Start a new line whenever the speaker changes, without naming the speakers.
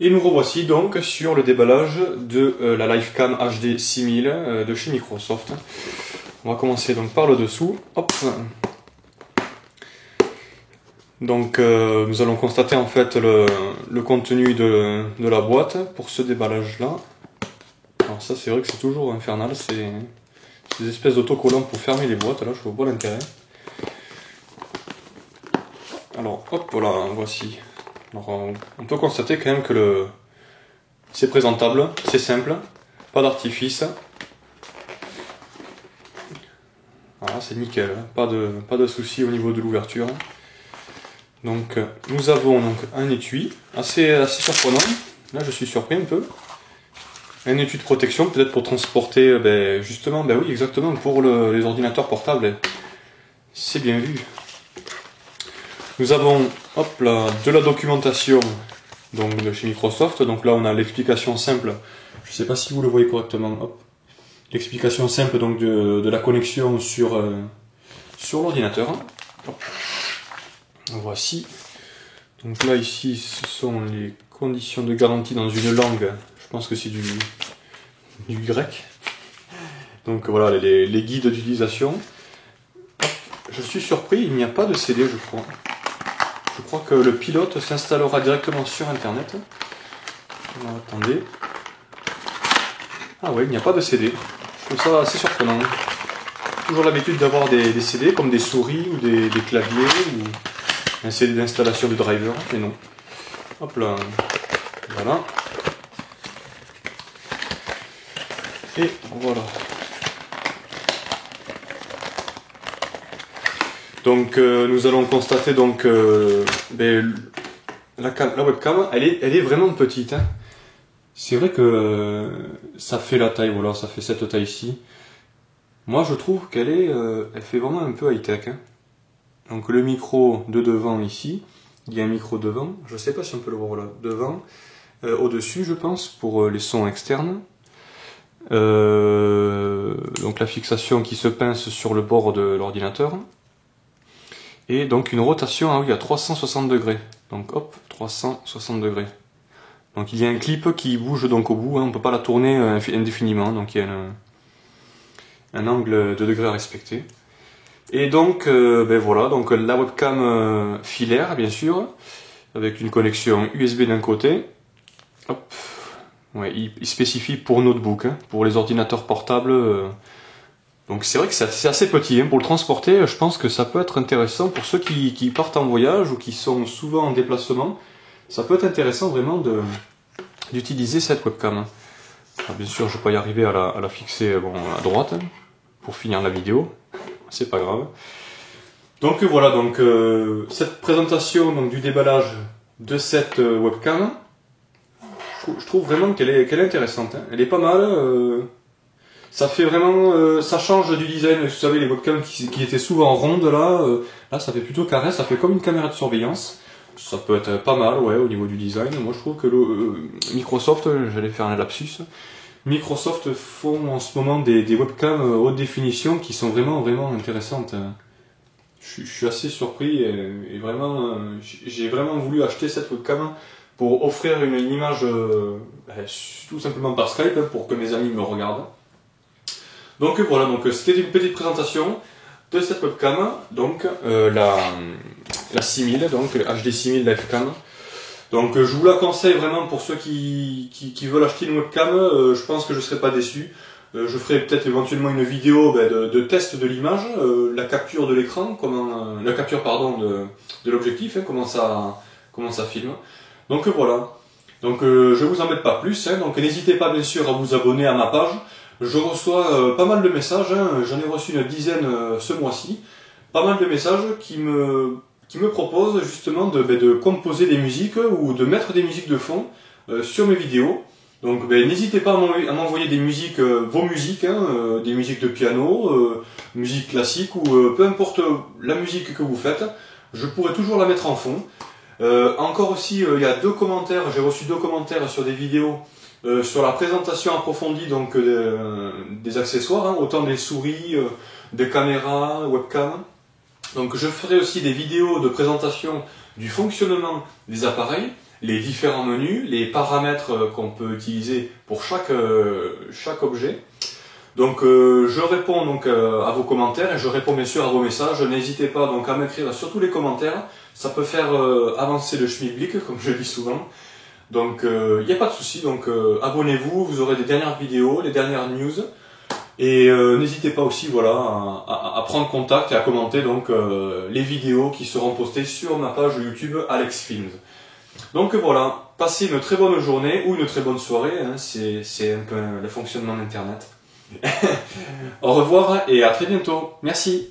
Et nous revoici donc sur le déballage de la Livecam HD 6000 de chez Microsoft. On va commencer donc par le dessous. Hop. Donc nous allons constater en fait le contenu de la boîte pour ce déballage là. Alors ça c'est vrai que c'est toujours infernal, c'est des espèces d'autocollants pour fermer les boîtes, là je vois pas l'intérêt. Alors hop, voilà, voici. Alors, on peut constater quand même que c'est présentable, c'est simple, pas d'artifice. Voilà, c'est nickel, pas de soucis au niveau de l'ouverture. Donc nous avons donc un étui assez surprenant. Là je suis surpris un peu. Un étui de protection peut-être pour transporter, justement, oui exactement, pour les ordinateurs portables. C'est bien vu. Nous avons hop là, de la documentation donc, de chez Microsoft. Donc là on a l'explication simple. Je ne sais pas si vous le voyez correctement. L'explication simple donc de la connexion sur l'ordinateur. Voici. Donc là ici ce sont les conditions de garantie dans une langue. Je pense que c'est du grec. Donc voilà les guides d'utilisation. Je suis surpris, il n'y a pas de CD je crois. Je crois que le pilote s'installera directement sur internet. Alors, attendez. Ah ouais, il n'y a pas de CD. Je trouve ça assez surprenant. Toujours l'habitude d'avoir des CD comme des souris ou des claviers ou un CD d'installation de driver, mais non. Hop là. Voilà. Et voilà. Donc nous allons constater donc la webcam, elle est vraiment petite. Hein. C'est vrai que ça fait la taille, voilà, ça fait cette taille-ci. Moi je trouve elle fait vraiment un peu high-tech. Hein. Donc le micro de devant ici, il y a un micro devant, je sais pas si on peut le voir là, devant, au-dessus je pense, pour les sons externes. Donc la fixation qui se pince sur le bord de l'ordinateur. Et donc une rotation à 360 degrés. Donc hop, 360 degrés. Donc il y a un clip qui bouge donc au bout, hein, on ne peut pas la tourner indéfiniment, donc il y a un angle de degré à respecter. Et donc voilà, donc la webcam filaire bien sûr, avec une connexion USB d'un côté. Hop. Ouais, il spécifie pour notebook, hein, pour les ordinateurs portables. Donc c'est vrai que c'est assez petit, hein. Pour le transporter, je pense que ça peut être intéressant pour ceux qui partent en voyage ou qui sont souvent en déplacement. Ça peut être intéressant vraiment d'utiliser cette webcam. Alors, bien sûr, je ne vais pas y arriver à la fixer à droite, hein, pour finir la vidéo. C'est pas grave. Donc voilà, donc cette présentation donc, du déballage de cette webcam, je trouve vraiment qu'elle est intéressante. Hein. Elle est pas mal. Ça fait vraiment, ça change du design, vous savez les webcams qui étaient souvent rondes là ça fait plutôt carré, ça fait comme une caméra de surveillance. Ça peut être pas mal ouais au niveau du design. Moi je trouve que Microsoft, j'allais faire un lapsus, Microsoft font en ce moment des webcams haute définition qui sont vraiment intéressantes. Je suis assez surpris et vraiment, j'ai vraiment voulu acheter cette webcam pour offrir une image tout simplement par Skype pour que mes amis me regardent. Donc voilà, donc c'était une petite présentation de cette webcam, donc la 6000, donc HD 6000 Livecam. Donc je vous la conseille vraiment pour ceux qui veulent acheter une webcam, je pense que je ne serai pas déçu. Je ferai peut-être éventuellement une vidéo de test de l'image, la capture de l'écran, la capture pardon de l'objectif, hein, comment ça filme. Donc voilà. Donc je vous embête pas plus, hein, donc n'hésitez pas bien sûr à vous abonner à ma page. Je reçois pas mal de messages, hein, j'en ai reçu une dizaine ce mois-ci, pas mal de messages qui me proposent justement de composer des musiques ou de mettre des musiques de fond sur mes vidéos. Donc n'hésitez pas à m'envoyer des musiques, vos musiques, hein, des musiques de piano, musique classique ou peu importe la musique que vous faites, je pourrai toujours la mettre en fond. Encore aussi, il y a j'ai reçu 2 commentaires sur des vidéos sur la présentation approfondie donc, des accessoires, hein, autant des souris, des caméras, webcam. Donc je ferai aussi des vidéos de présentation du fonctionnement des appareils, les différents menus, les paramètres qu'on peut utiliser pour chaque objet. Donc je réponds donc à vos commentaires et je réponds bien sûr à vos messages. N'hésitez pas donc à m'écrire sur tous les commentaires, ça peut faire avancer le schmilblick comme je dis souvent. Donc il n'y a pas de souci, donc abonnez-vous, vous aurez des dernières vidéos, les dernières news. Et n'hésitez pas aussi voilà, à prendre contact et à commenter donc, les vidéos qui seront postées sur ma page YouTube Alex Films. Donc voilà, passez une très bonne journée ou une très bonne soirée, hein, c'est un peu le fonctionnement d'Internet. Au revoir et à très bientôt. Merci.